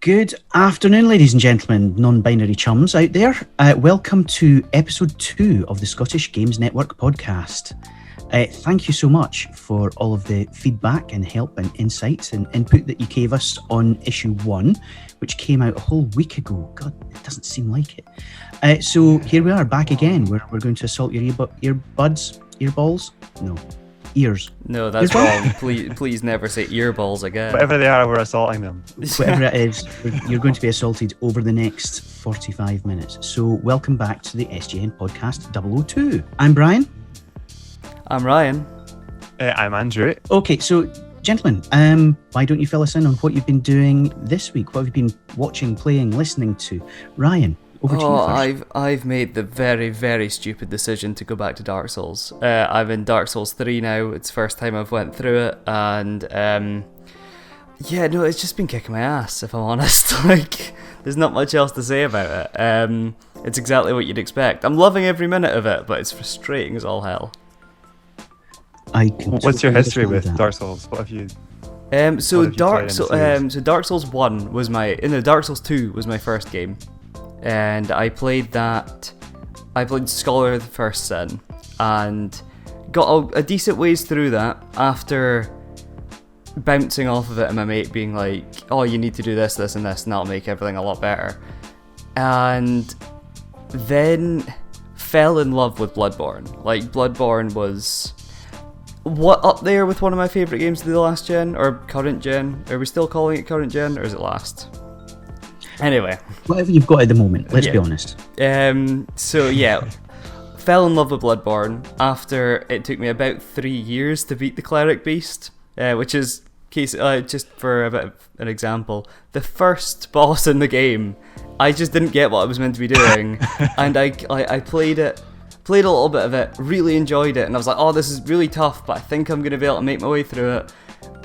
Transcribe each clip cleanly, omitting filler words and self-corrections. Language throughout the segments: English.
Good afternoon, ladies and gentlemen, non-binary chums out there. Welcome to episode 2 of the Scottish Games Network podcast. Thank you so much for all of the feedback and help and insights and input that you gave us on issue 1, which came out a whole week ago. God, it doesn't seem like it. So here we are, back again. We're going to assault your earbuds, earballs? No. Ears. No, that's wrong. Please never say earballs again. Whatever they are, we're assaulting them. Whatever it is, you're going to be assaulted over the next 45 minutes. So welcome back to the SGN Podcast 002. I'm Brian. I'm Ryan. I'm Andrew. Okay, so gentlemen, why don't you fill us in on what you've been doing this week? What have you been watching, playing, listening to? Ryan, over to you first. I've made the very, very stupid decision to go back to Dark Souls. I'm in Dark Souls 3 now. It's the first time I've went through it, and it's just been kicking my ass, if I'm honest. Like, there's not much else to say about it. It's exactly what you'd expect. I'm loving every minute of it, but it's frustrating as all hell. What's your history with Dark Souls? What have you? Dark Souls 1 was Dark Souls 2 was my first game. And I played Scholar of the First Sin, and got a decent ways through that after bouncing off of it and my mate being like, oh, you need to do this, this and this, and that'll make everything a lot better. And then fell in love with Bloodborne. Like, Bloodborne was up there with one of my favourite games of the last gen, or current gen. Are we still calling it current gen, or is it last? Anyway. Whatever you've got at the moment, let's be honest. Fell in love with Bloodborne after it took me about 3 years to beat the Cleric Beast, which is, just for a bit of an example, the first boss in the game, I just didn't get what I was meant to be doing, and I played a little bit of it, really enjoyed it, and I was like, oh, this is really tough, but I think I'm going to be able to make my way through it.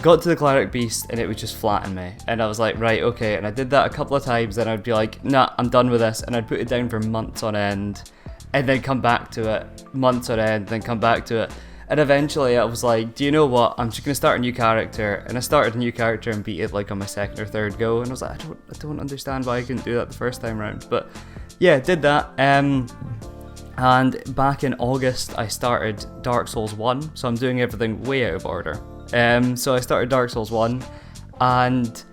Got to the Cleric Beast and it would just flatten me, and I was like, right, okay, and I did that a couple of times, then I'd be like, nah, I'm done with this, and I'd put it down for months on end, and then come back to it, months on end, then come back to it, and eventually I was like, do you know what, I'm just going to start a new character, and I started a new character and beat it like on my second or third go, and I was like, I don't understand why I couldn't do that the first time round, but yeah, did that, and back in August I started Dark Souls 1, so I'm doing everything way out of order. So I started Dark Souls 1, and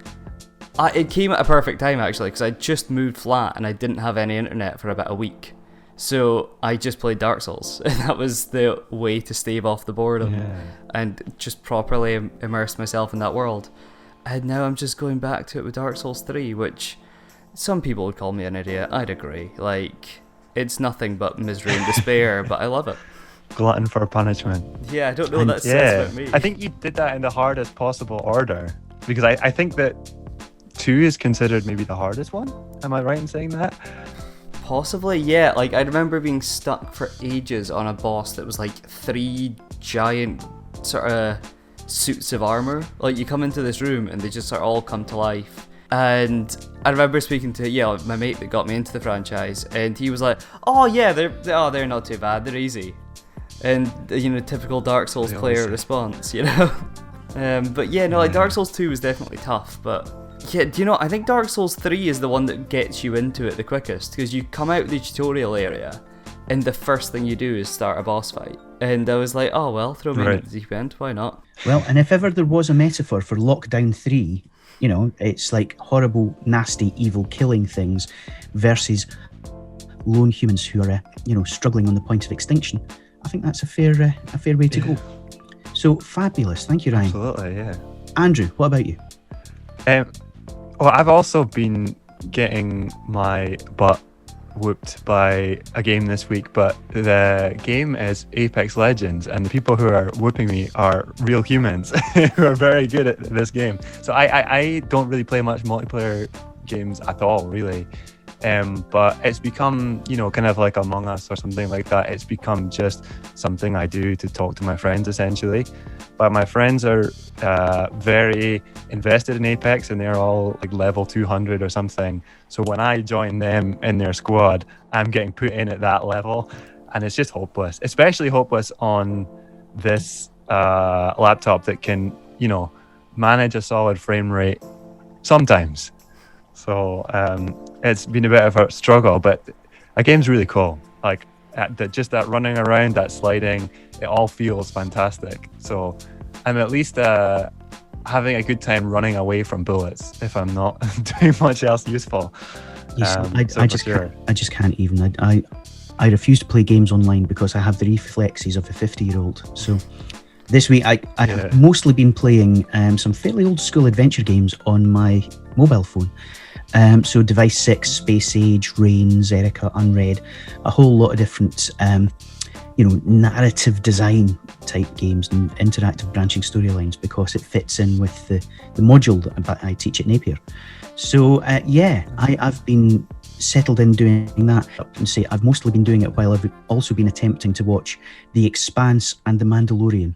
it came at a perfect time actually, because I just moved flat and I didn't have any internet for about a week. So I just played Dark Souls, and that was the way to stave off the boredom and just properly immerse myself in that world. And now I'm just going back to it with Dark Souls 3, which some people would call me an idiot. I'd agree. Like, it's nothing but misery and despair, but I love it. Glutton for punishment. Yeah, I don't know what that says about me. I think you did that in the hardest possible order, because I think that 2 is considered maybe the hardest one. Am I right in saying that? Possibly, yeah. Like, I remember being stuck for ages on a boss that was like 3 giant sort of suits of armor. Like, you come into this room and they just sort of all come to life. And I remember speaking to my mate that got me into the franchise, and he was like, oh yeah, they're not too bad, they're easy. And, typical Dark Souls player response, But yeah, no, like Dark Souls 2 was definitely tough, but yeah, I think Dark Souls 3 is the one that gets you into it the quickest, because you come out of the tutorial area, and the first thing you do is start a boss fight. And I was like, oh well, throw me in at the deep end, why not? Well, and if ever there was a metaphor for Lockdown 3, it's like horrible, nasty, evil killing things versus lone humans who are, struggling on the point of extinction. I think that's a fair way to go. So fabulous, thank you, Ryan. Absolutely, yeah. Andrew, what about you? Well, I've also been getting my butt whooped by a game this week, but the game is Apex Legends, and the people who are whooping me are real humans who are very good at this game. So I don't really play much multiplayer games at all, really. But it's become, kind of like Among Us or something like that. It's become just something I do to talk to my friends, essentially. But my friends are very invested in Apex, and they're all like level 200 or something. So when I join them in their squad, I'm getting put in at that level, and it's just hopeless. Especially hopeless on this laptop that can, manage a solid frame rate sometimes. So it's been a bit of a struggle, but a game's really cool. Like just that running around, that sliding, it all feels fantastic. So I'm at least having a good time running away from bullets if I'm not doing much else useful. Yes, I just can't even. I refuse to play games online because I have the reflexes of a 50-year-old. So this week I have mostly been playing some fairly old school adventure games on my mobile phone. So Device 6, Space Age, Reigns, Erica, Unread, a whole lot of different narrative design type games and interactive branching storylines, because it fits in with the module that I teach at Napier. So I've been settled in doing that. And say I've mostly been doing it while I've also been attempting to watch The Expanse and The Mandalorian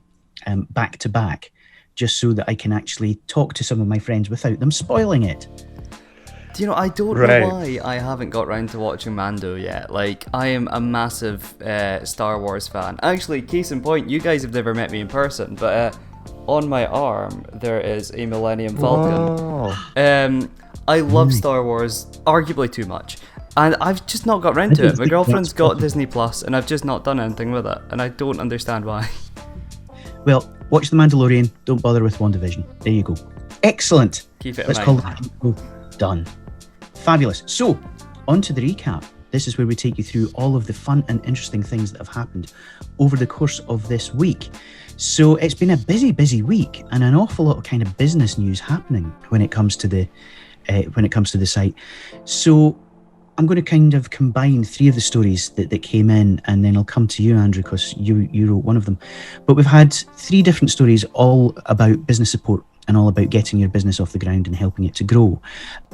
back to back, just so that I can actually talk to some of my friends without them spoiling it. Do you know, I don't know why I haven't got round to watching Mando yet. Like, I am a massive Star Wars fan. Actually, case in point, you guys have never met me in person, but on my arm there is a Millennium Falcon. I love Star Wars, arguably too much, and I've just not got round to it. My girlfriend's got Disney Plus, and I've just not done anything with it, and I don't understand why. Well, watch The Mandalorian, don't bother with WandaVision. There you go. Excellent. Keep it Let's in call mind. it done. Fabulous. So, on to the recap. This is where we take you through all of the fun and interesting things that have happened over the course of this week. So it's been a busy week, and an awful lot of kind of business news happening when it comes to the site. So I'm going to kind of combine three of the stories that came in, and then I'll come to you, Andrew, because you wrote one of them. But we've had three different stories all about business support and all about getting your business off the ground and helping it to grow.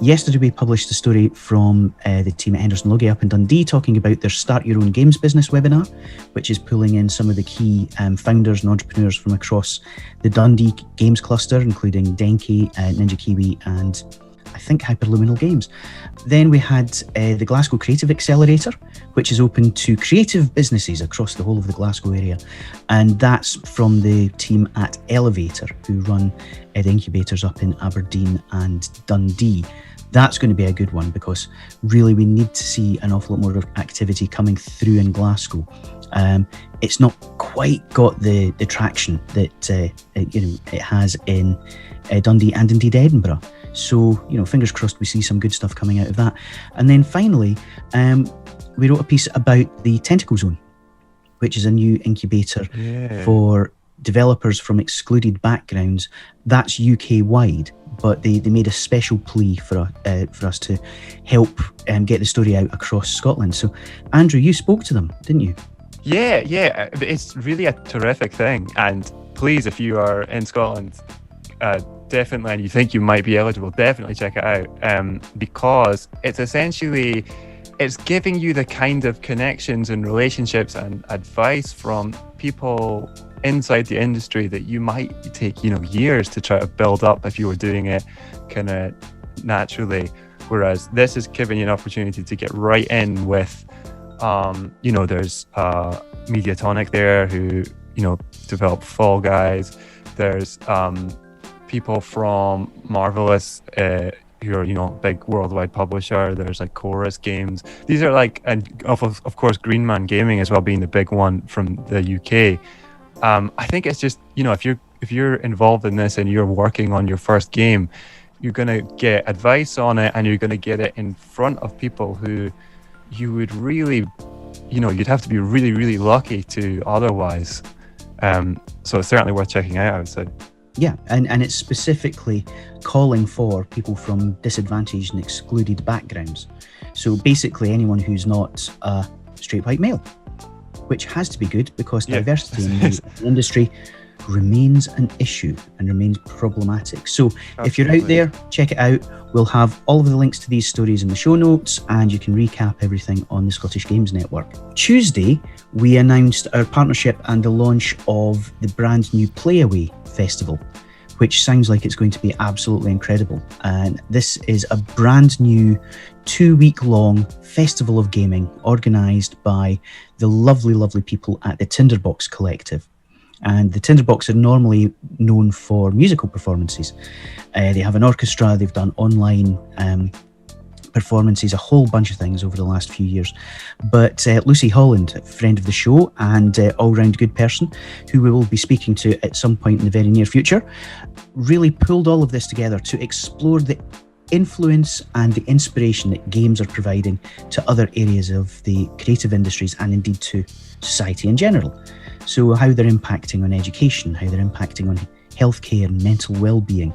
Yesterday we published a story from the team at Henderson Logie up in Dundee, talking about their Start Your Own Games business webinar, which is pulling in some of the key founders and entrepreneurs from across the Dundee Games cluster, including Denki, Ninja Kiwi, and I think Hyperluminal Games. Then we had the Glasgow Creative Accelerator, which is open to creative businesses across the whole of the Glasgow area. And that's from the team at Elevator, who run the incubators up in Aberdeen and Dundee. That's going to be a good one, because really we need to see an awful lot more activity coming through in Glasgow. It's not quite got the traction that it has in Dundee and indeed Edinburgh. So, fingers crossed we see some good stuff coming out of that. And then finally, we wrote a piece about the Tentacle Zone, which is a new incubator for developers from excluded backgrounds. That's UK-wide, but they made a special plea for us to help get the story out across Scotland. So, Andrew, you spoke to them, didn't you? Yeah. It's really a terrific thing. And please, if you are in Scotland, definitely, and you think you might be eligible, definitely check it out, because it's giving you the kind of connections and relationships and advice from people inside the industry that you might take years to try to build up if you were doing it kind of naturally, whereas this is giving you an opportunity to get right in with there's Mediatonic there who develop Fall Guys. There's people from Marvelous, who are big worldwide publisher. There's like Chorus Games. These are and of course Green Man Gaming as well, being the big one from the UK. I think it's just if you're involved in this and you're working on your first game, you're gonna get advice on it, and you're gonna get it in front of people who you would really, you'd have to be really, really lucky to otherwise. So it's certainly worth checking out, I would say. Yeah, and it's specifically calling for people from disadvantaged and excluded backgrounds. So basically anyone who's not a straight white male, which has to be good, because diversity in the industry remains an issue and remains problematic. So Absolutely. If you're out there, check it out. We'll have all of the links to these stories in the show notes, and you can recap everything on the Scottish Games Network. Tuesday, we announced our partnership and the launch of the brand new Playaway Festival, which sounds like it's going to be absolutely incredible. And this is a brand new 2-week-long festival of gaming organised by the lovely people at the Tinderbox Collective. And the Tinderbox are normally known for musical performances. They have an orchestra, they've done online performances, a whole bunch of things over the last few years. But Lucy Holland, a friend of the show and all-round good person, who we will be speaking to at some point in the very near future, really pulled all of this together to explore the influence and the inspiration that games are providing to other areas of the creative industries and indeed to society in general. So how they're impacting on education, how they're impacting on healthcare and mental well-being,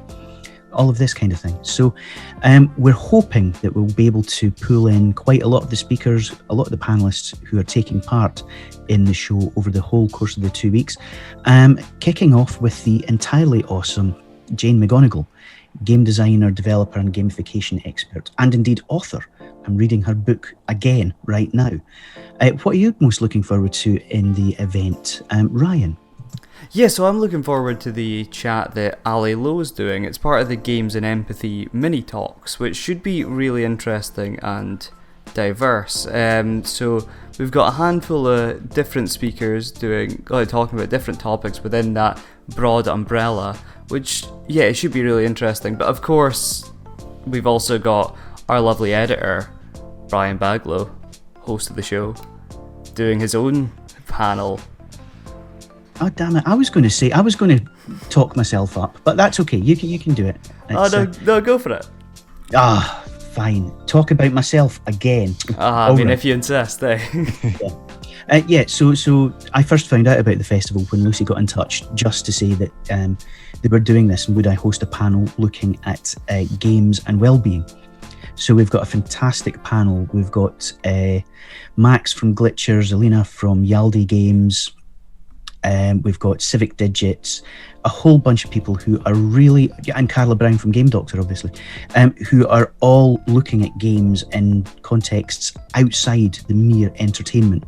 all of this kind of thing. So we're hoping that we'll be able to pull in quite a lot of the speakers, a lot of the panelists who are taking part in the show over the whole course of the 2 weeks, kicking off with the entirely awesome Jane McGonigal, game designer, developer and gamification expert, and indeed author. I'm reading her book again right now. What are you most looking forward to in the event, Ryan? Yeah, so I'm looking forward to the chat that Ali Lowe's doing. It's part of the Games and Empathy mini talks, which should be really interesting and diverse. So we've got a handful of different speakers talking about different topics within that broad umbrella, which, yeah, it should be really interesting. But of course, we've also got our lovely editor, Brian Baglow, host of the show, doing his own panel. Oh, damn it. I was going to talk myself up, but that's okay. You can do it. No, go for it. Fine. Talk about myself again. If you insist, eh? So I first found out about the festival when Lucy got in touch, just to say that they were doing this and would I host a panel looking at games and well-being. So we've got a fantastic panel. We've got Max from Glitchers, Alina from Yaldi Games, we've got Civic Digits, a whole bunch of people who are really, and Carla Brown from Game Doctor, obviously, who are all looking at games in contexts outside the mere entertainment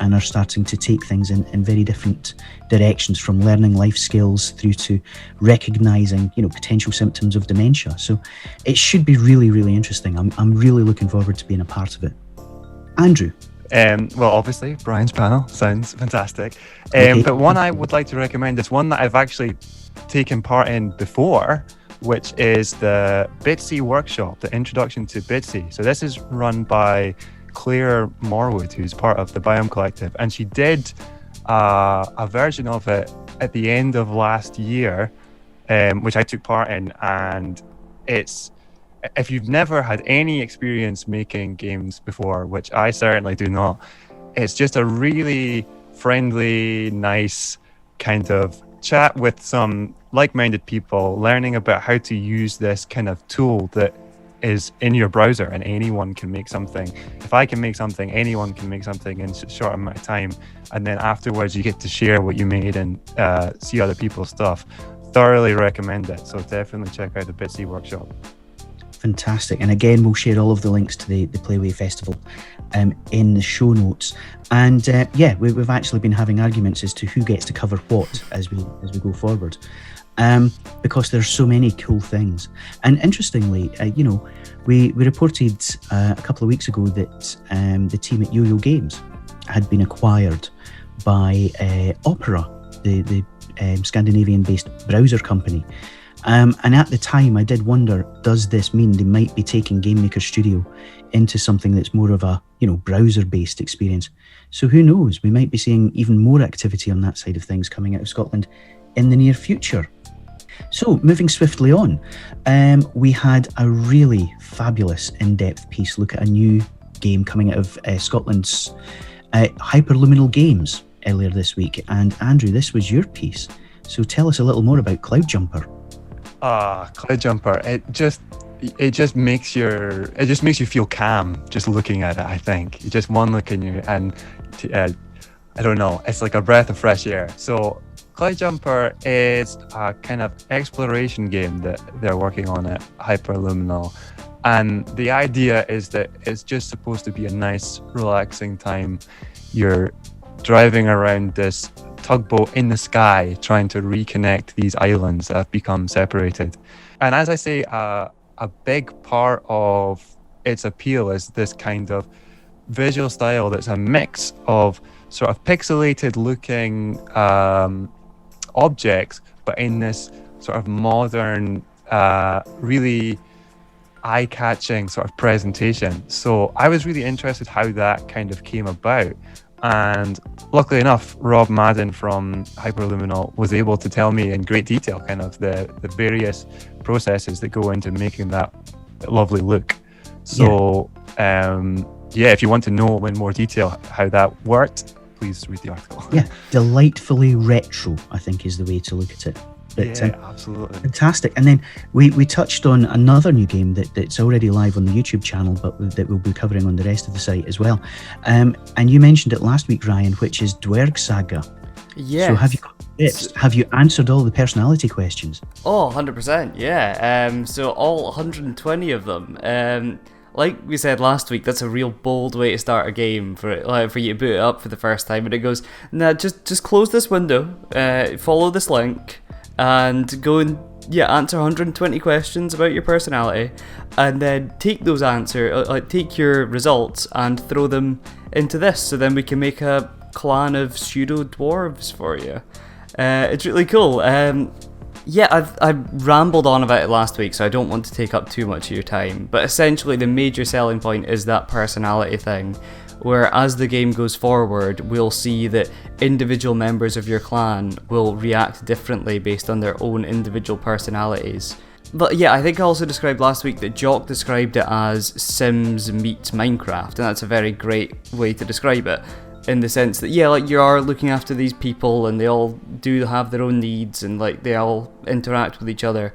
and are starting to take things in very different directions, from learning life skills through to recognising, potential symptoms of dementia. So it should be really, really interesting. I'm really looking forward to being a part of it. Andrew? Well, obviously, Brian's panel sounds fantastic. Okay. But one I would like to recommend is one that I've actually taken part in before, which is the Bitsy workshop, the introduction to Bitsy. So this is run by Claire Morwood, who's part of the Biome Collective, and she did a version of it at the end of last year, which I took part in, and if you've never had any experience making games before, which I certainly do not, it's just a really friendly, nice kind of chat with some like-minded people, learning about how to use this kind of tool that is in your browser, and anyone can make something. If I can make something, anyone can make something in a short amount of time, and then afterwards you get to share what you made and see other people's stuff. Thoroughly recommend it, so definitely check out the Bitsy workshop. Fantastic. And again, we'll share all of the links to the Playway Festival in the show notes. And we've actually been having arguments as to who gets to cover what as we go forward, because there's so many cool things. And interestingly, we reported a couple of weeks ago that the team at Yo-Yo Games had been acquired by Opera, the Scandinavian-based browser company. And at the time, I did wonder, does this mean they might be taking Game Maker Studio into something that's more of a, browser-based experience? So who knows? We might be seeing even more activity on that side of things coming out of Scotland in the near future. So moving swiftly on, we had a really fabulous in-depth piece look at a new game coming out of Scotland's Hyperluminal Games earlier this week. And Andrew, this was your piece. So tell us a little more about Cloudjumper. Cloudjumper, it just makes you feel calm just looking at it. I think just one look in you, and I don't know, it's like a breath of fresh air. So Cloudjumper is a kind of exploration game that they're working on at Hyperluminal, and the idea is that it's just supposed to be a nice, relaxing time. You're driving around this tugboat in the sky, trying to reconnect these islands that have become separated. And as I say, a big part of its appeal is this kind of visual style that's a mix of sort of pixelated looking objects, but in this sort of modern, really eye-catching sort of presentation. So I was really interested how that kind of came about. And luckily enough, Rob Madden from Hyperluminal was able to tell me in great detail kind of the various processes that go into making that lovely look. So if you want to know in more detail how that worked, please read the article. Yeah, delightfully retro, I think, is the way to look at it. But, yeah, absolutely. Fantastic. And then we touched on another new game that's already live on the YouTube channel, but that we'll be covering on the rest of the site as well. And you mentioned it last week, Ryan, which is Dwerg Saga. Yeah. So have you got tips? Have you answered all the personality questions? Oh, 100%, yeah. So all 120 of them. Like we said last week, that's a real bold way to start a game for you to boot it up for the first time. And it goes, nah, just close this window, follow this link, and go and answer 120 questions about your personality, and then take those take your results and throw them into this, so then we can make a clan of pseudo dwarves for you. It's really cool. I rambled on about it last week, so I don't want to take up too much of your time, but essentially the major selling point is that personality thing, where as the game goes forward, we'll see that individual members of your clan will react differently based on their own individual personalities. But yeah, I think I also described last week that Jock described it as Sims meets Minecraft, and that's a very great way to describe it, in the sense that, you are looking after these people, and they all do have their own needs, and they all interact with each other,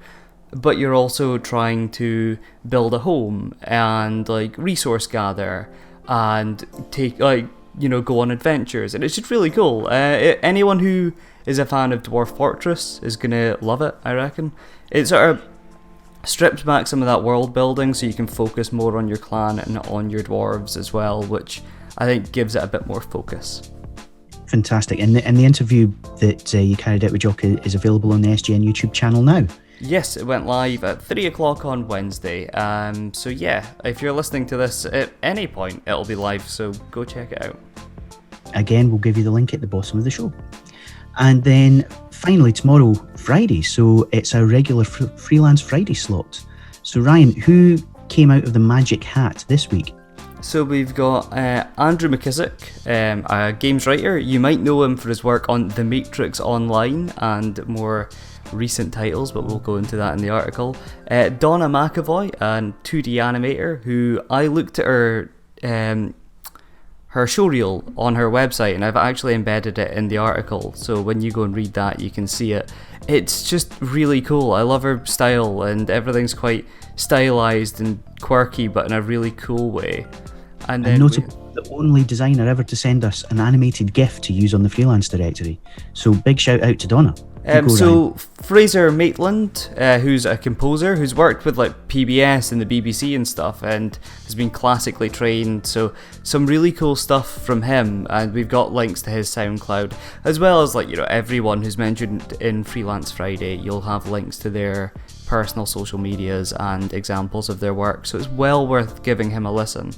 but you're also trying to build a home, and resource gather, and take go on adventures, and it's just really cool. Anyone who is a fan of Dwarf Fortress is gonna love it, I reckon. It sort of strips back some of that world building, so you can focus more on your clan and on your dwarves as well, which I think gives it a bit more focus. Fantastic. And the interview that you carried out with Jock is available on the SGN YouTube channel now. Yes, it went live at 3 o'clock on Wednesday. So yeah, if you're listening to this at any point, it'll be live, so go check it out. Again, we'll give you the link at the bottom of the show. And then finally tomorrow, Friday, so it's a regular Freelance Friday slot. So Ryan, who came out of the magic hat this week? So we've got Andrew McKissick, a games writer. You might know him for his work on The Matrix Online and more recent titles, but we'll go into that in the article. Donna McAvoy, a 2D animator, who I looked at her showreel on her website, and I've actually embedded it in the article, so when you go and read that you can see it. It's just really cool. I love her style, and everything's quite stylized and quirky, but in a really cool way. And then the only designer ever to send us an animated GIF to use on the freelance directory, so big shout out to Donna. Fraser Maitland, who's a composer who's worked with PBS and the BBC and stuff, and has been classically trained, so some really cool stuff from him, and we've got links to his SoundCloud, as well as everyone who's mentioned in Freelance Friday. You'll have links to their personal social medias and examples of their work, so it's well worth giving him a listen.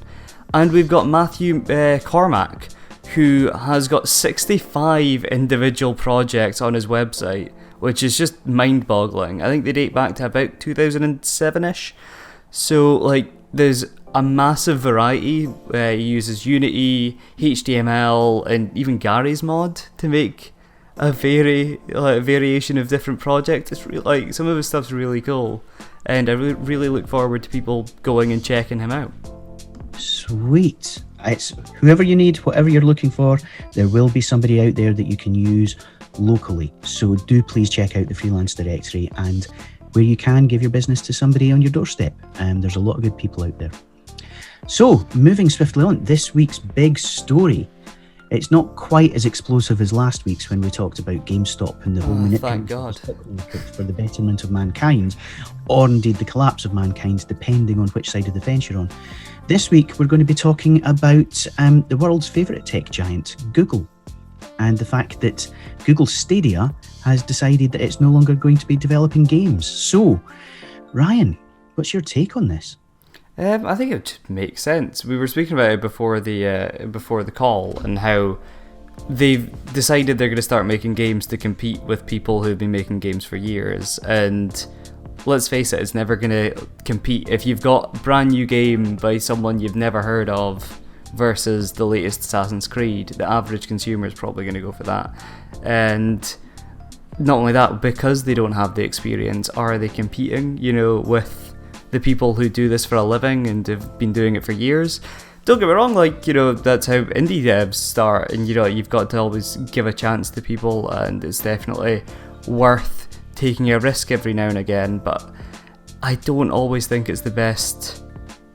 And we've got Matthew Cormack, who has got 65 individual projects on his website, which is just mind-boggling. I think they date back to about 2007-ish. So, there's a massive variety. He uses Unity, HTML, and even Gary's mod to make a variation of different projects. It's really, some of his stuff's really cool, and I really look forward to people going and checking him out. Sweet. It's whoever you need, whatever you're looking for, there will be somebody out there that you can use locally. So do please check out the freelance directory, and where you can, give your business to somebody on your doorstep. There's a lot of good people out there. So moving swiftly on, this week's big story. It's not quite as explosive as last week's when we talked about GameStop and the whole thank God. for the betterment of mankind, or indeed the collapse of mankind, depending on which side of the fence you're on. This week, we're going to be talking about the world's favourite tech giant, Google, and the fact that Google Stadia has decided that it's no longer going to be developing games. So, Ryan, what's your take on this? I think it just makes sense. We were speaking about it before the call, and how they've decided they're going to start making games to compete with people who've been making games for years, and let's face it, it's never going to compete. If you've got a brand new game by someone you've never heard of versus the latest Assassin's Creed, the average consumer is probably going to go for that. And not only that, because they don't have the experience, are they competing, with the people who do this for a living and have been doing it for years? Don't get me wrong, that's how indie devs start, and you've got to always give a chance to people, and it's definitely worth taking a risk every now and again, but I don't always think it's the best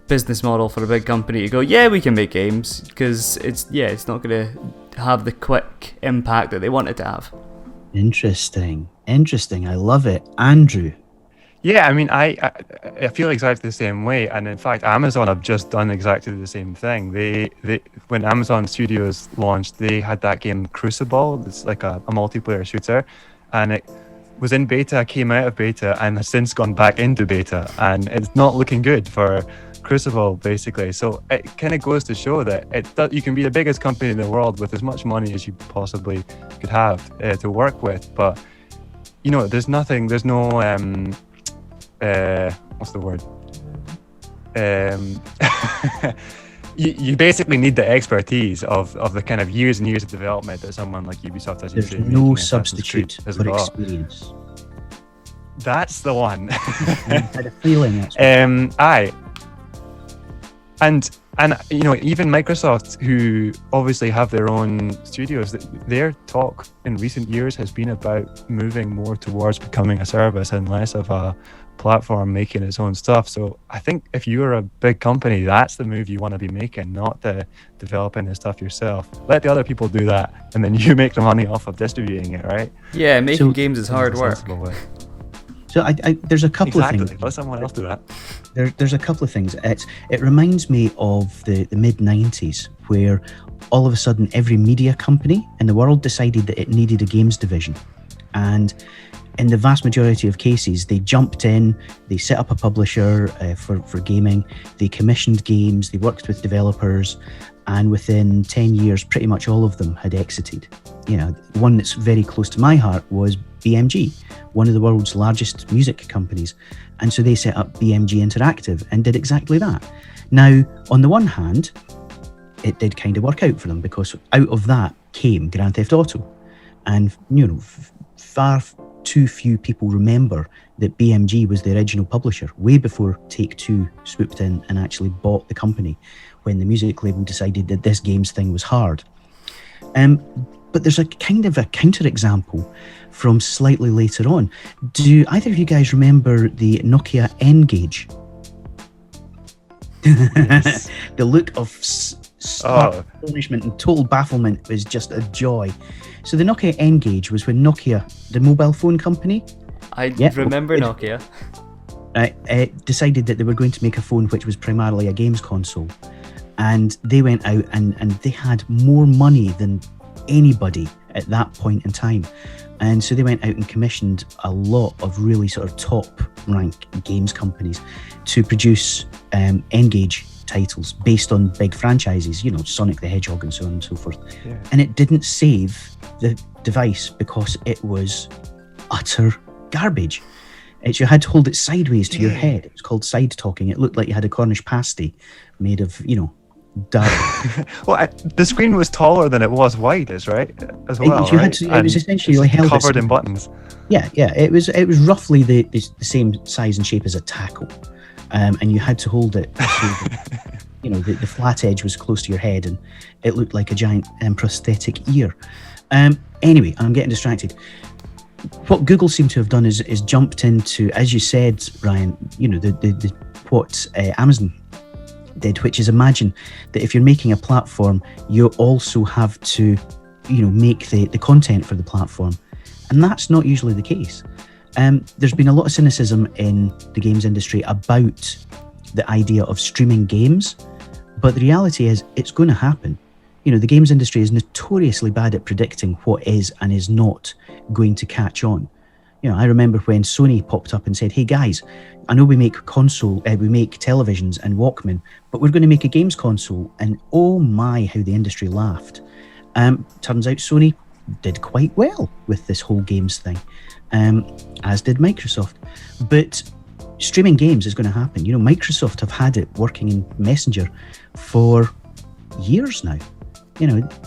business model for a big company to go, yeah, we can make games, because it's not going to have the quick impact that they want it to have. Interesting. I love it. Andrew? Yeah, I mean, I feel exactly the same way, and in fact, Amazon have just done exactly the same thing. They when Amazon Studios launched, they had that game Crucible. It's like a multiplayer shooter, and it was in beta, came out of beta, and has since gone back into beta, and it's not looking good for Crucible, basically. So it kind of goes to show that you can be the biggest company in the world with as much money as you possibly could have to work with, but there's no what's the word? You basically need the expertise of the kind of years and years of development that someone like Ubisoft, as you say, there's no substitute for experience. That's the one. I had a feeling that's And even Microsoft, who obviously have their own studios, their talk in recent years has been about moving more towards becoming a service and less of a platform making its own stuff. So I think if you're a big company, that's the move you want to be making, not the developing the stuff yourself. Let the other people do that, and then you make the money off of distributing it, right? Yeah, making games is hard work. So there's a couple of things. Let someone else do that. There's a couple of things. It reminds me of the mid-90s, where all of a sudden every media company in the world decided that it needed a games division. And in the vast majority of cases, they jumped in, they set up a publisher for gaming, they commissioned games, they worked with developers, and within 10 years, pretty much all of them had exited. One that's very close to my heart was BMG, one of the world's largest music companies. And so they set up BMG Interactive and did exactly that. Now, on the one hand, it did kind of work out for them, because out of that came Grand Theft Auto. And, far too few people remember that BMG was the original publisher, way before Take-Two swooped in and actually bought the company, when the music label decided that this games thing was hard. But there's a kind of a counterexample from slightly later on. Do either of you guys remember the Nokia N-Gage? Yes. The look of stark astonishment and total bafflement was just a joy. So the Nokia N-Gage was when Nokia, the mobile phone company, remember Nokia, decided that they were going to make a phone which was primarily a games console. And they went out and they had more money than anybody at that point in time. And so they went out and commissioned a lot of really sort of top rank games companies to produce N-Gage titles based on big franchises, Sonic the Hedgehog and so on and so forth. Yeah. And it didn't save the device because it was utter garbage. You had to hold it sideways to your head. It was called side talking. It looked like you had a Cornish pasty made of, dark. Well, the screen was taller than it was wide, right? As well, it was essentially held covered in buttons. Yeah. It was roughly the same size and shape as a tackle, and you had to hold it. So the flat edge was close to your head, and it looked like a giant prosthetic ear. Anyway, I'm getting distracted. What Google seemed to have done is jumped into, as you said, Ryan, what Amazon did, which is imagine that if you're making a platform, you also have to, make the content for the platform. And that's not usually the case. There's been a lot of cynicism in the games industry about the idea of streaming games, but the reality is it's going to happen. The games industry is notoriously bad at predicting what is and is not going to catch on. I remember when Sony popped up and said, "Hey guys, I know we make televisions and Walkman, but we're going to make a games console." And oh my, how the industry laughed. Turns out Sony did quite well with this whole games thing. as did Microsoft. But streaming games is going to happen. Microsoft have had it working in Messenger for years now,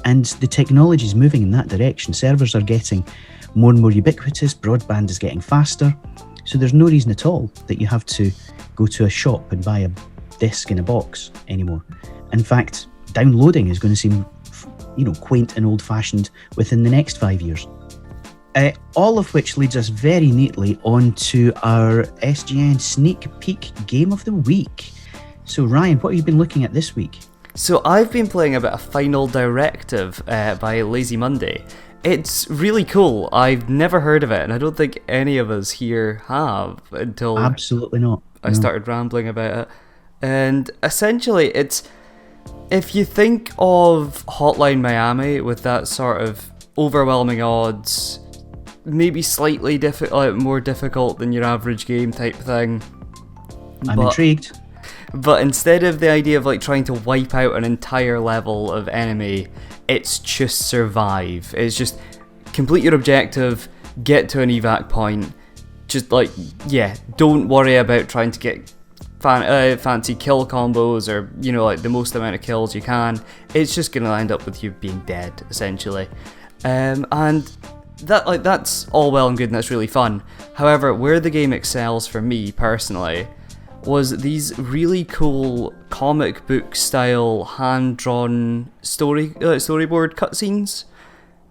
and the technology is moving in that direction. Servers are getting more and more ubiquitous, broadband is getting faster, so there's no reason at all that you have to go to a shop and buy a disc in a box anymore. In fact, downloading is going to seem, quaint and old-fashioned within the next 5 years. All of which leads us very neatly on to our SGN Sneak Peek Game of the Week. So Ryan, what have you been looking at this week? So I've been playing a bit of Final Directive by Lazy Monday. It's really cool. I've never heard of it, and I don't think any of us here have until Absolutely not. I started rambling about it. And essentially, it's, if you think of Hotline Miami with that sort of overwhelming odds, maybe slightly more difficult than your average game type thing. I'm intrigued. But instead of the idea of trying to wipe out an entire level of enemy, it's just survive. It's just complete your objective, get to an evac point, just don't worry about trying to get fancy kill combos or the most amount of kills you can. It's just gonna end up with you being dead essentially, and that's all well and good and that's really fun. However, where the game excels for me personally was these really cool comic book style hand-drawn storyboard cutscenes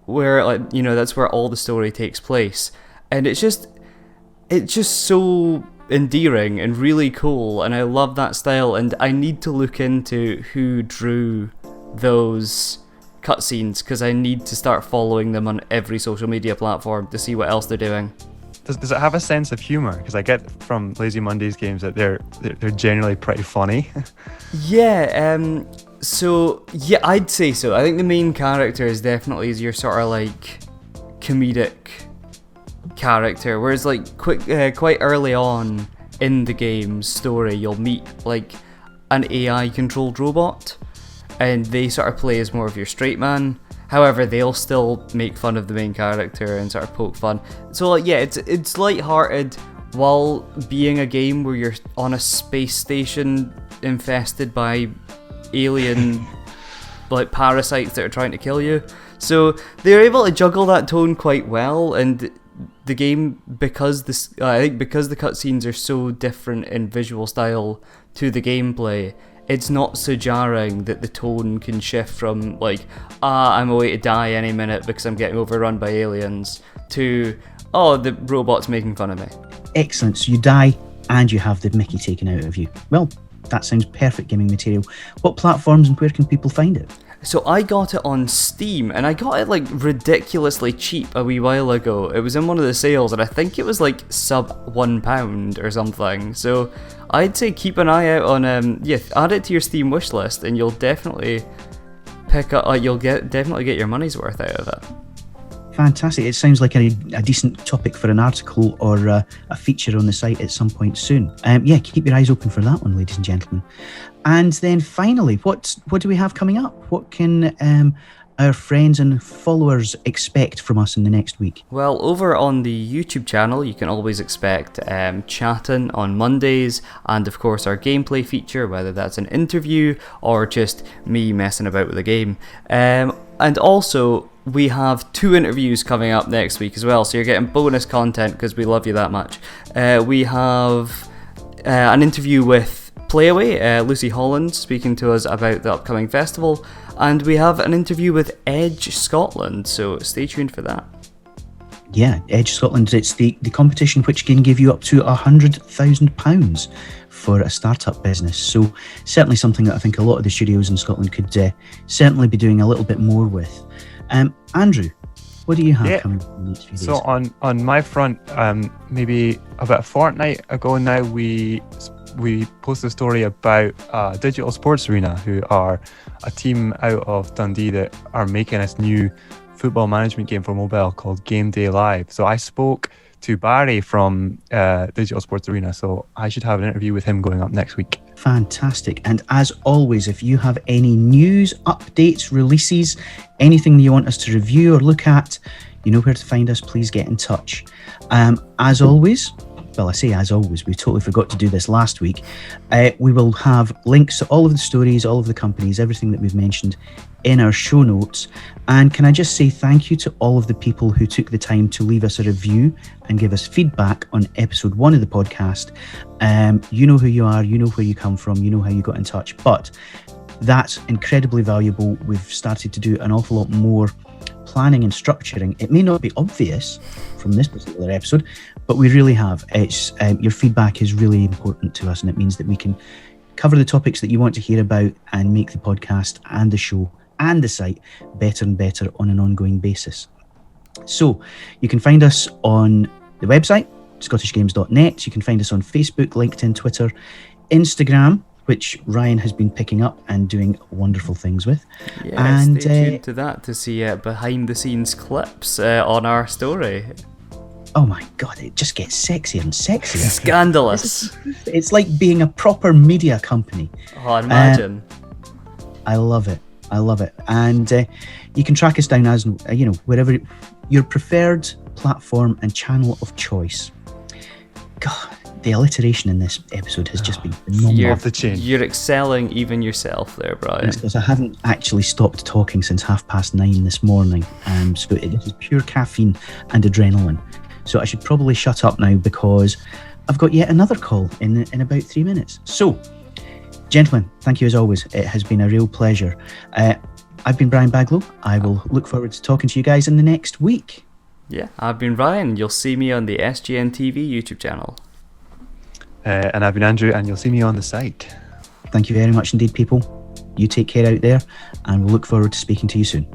where that's where all the story takes place, and it's just so endearing and really cool, and I love that style, and I need to look into who drew those cutscenes because I need to start following them on every social media platform to see what else they're doing. Does it have a sense of humor? Because I get from Lazy Mondays games that they're generally pretty funny. Yeah, I'd say so. I think the main character is definitely your sort of comedic character, whereas quite early on in the game's story you'll meet an AI controlled robot, and they sort of play as more of your straight man. However, they'll still make fun of the main character and sort of poke fun. So it's lighthearted while being a game where you're on a space station infested by alien parasites that are trying to kill you. So they're able to juggle that tone quite well, and the game, because the cutscenes are so different in visual style to the gameplay, it's not so jarring that the tone can shift from I'm away to die any minute because I'm getting overrun by aliens to the robot's making fun of me. Excellent. So you die and you have the Mickey taken out of you. Well, that sounds perfect gaming material. What platforms and where can people find it? So I got it on Steam, and I got it ridiculously cheap a wee while ago. It was in one of the sales, and I think it was sub £1 or something. So I'd say keep an eye out on add it to your Steam wish list, and you'll definitely definitely get your money's worth out of it. Fantastic. It sounds like a decent topic for an article or a feature on the site at some point soon. Keep your eyes open for that one, ladies and gentlemen. And then finally, what do we have coming up? What can our friends and followers expect from us in the next week? Well, over on the YouTube channel, you can always expect chatting on Mondays, and of course our gameplay feature, whether that's an interview or just me messing about with the game. And also, we have 2 interviews coming up next week as well, so you're getting bonus content because we love you that much. We have an interview with Playaway, Lucy Holland, speaking to us about the upcoming festival, and we have an interview with Edge Scotland, so stay tuned for that. Yeah, Edge Scotland, it's the competition which can give you up to £100,000 for a startup business. So certainly something that I think a lot of the studios in Scotland could certainly be doing a little bit more with. Andrew, what do you have coming in the next few days? So on my front, maybe about a fortnight ago now, we posted a story about Digital Sports Arena, who are a team out of Dundee that are making this new football management game for mobile called Game Day Live. So I spoke to Barry from Digital Sports Arena, so I should have an interview with him going up next week. Fantastic. And as always, if you have any news, updates, releases, anything that you want us to review or look at, You know where to find us. Please get in touch. As always, well, I say as always, we totally forgot to do this last week. We will have links to all of the stories, all of the companies, everything that we've mentioned in our show notes. And can I just say thank you to all of the people who took the time to leave us a review and give us feedback on episode 1 of the podcast. You know who you are, you know where you come from, you know how you got in touch, but that's incredibly valuable. We've started to do an awful lot more planning and structuring. It may not be obvious from this particular episode, but we really have. It's your feedback is really important to us, and it means that we can cover the topics that you want to hear about and make the podcast and the show and the site better and better on an ongoing basis. So you can find us on the website, scottishgames.net. You can find us on Facebook, LinkedIn, Twitter, Instagram, which Ryan has been picking up and doing wonderful things with. Yeah, stay tuned to that to see behind the scenes clips on our story. Oh my God, it just gets sexier and sexier. Scandalous. It's like being a proper media company. Oh, imagine. I love it. I love it. And you can track us down as, wherever your preferred platform and channel of choice. God, the alliteration in this episode has just been phenomenal. Off the chain. You're excelling even yourself there, Brian. It's because I haven't actually stopped talking since 9:30 this morning. So this is pure caffeine and adrenaline. So I should probably shut up now because I've got yet another call in about 3 minutes. So, gentlemen, thank you as always. It has been a real pleasure. I've been Brian Baglow. I will look forward to talking to you guys in the next week. Yeah, I've been Ryan. You'll see me on the SGN TV YouTube channel. And I've been Andrew, and you'll see me on the site. Thank you very much indeed, people. You take care out there, and we'll look forward to speaking to you soon.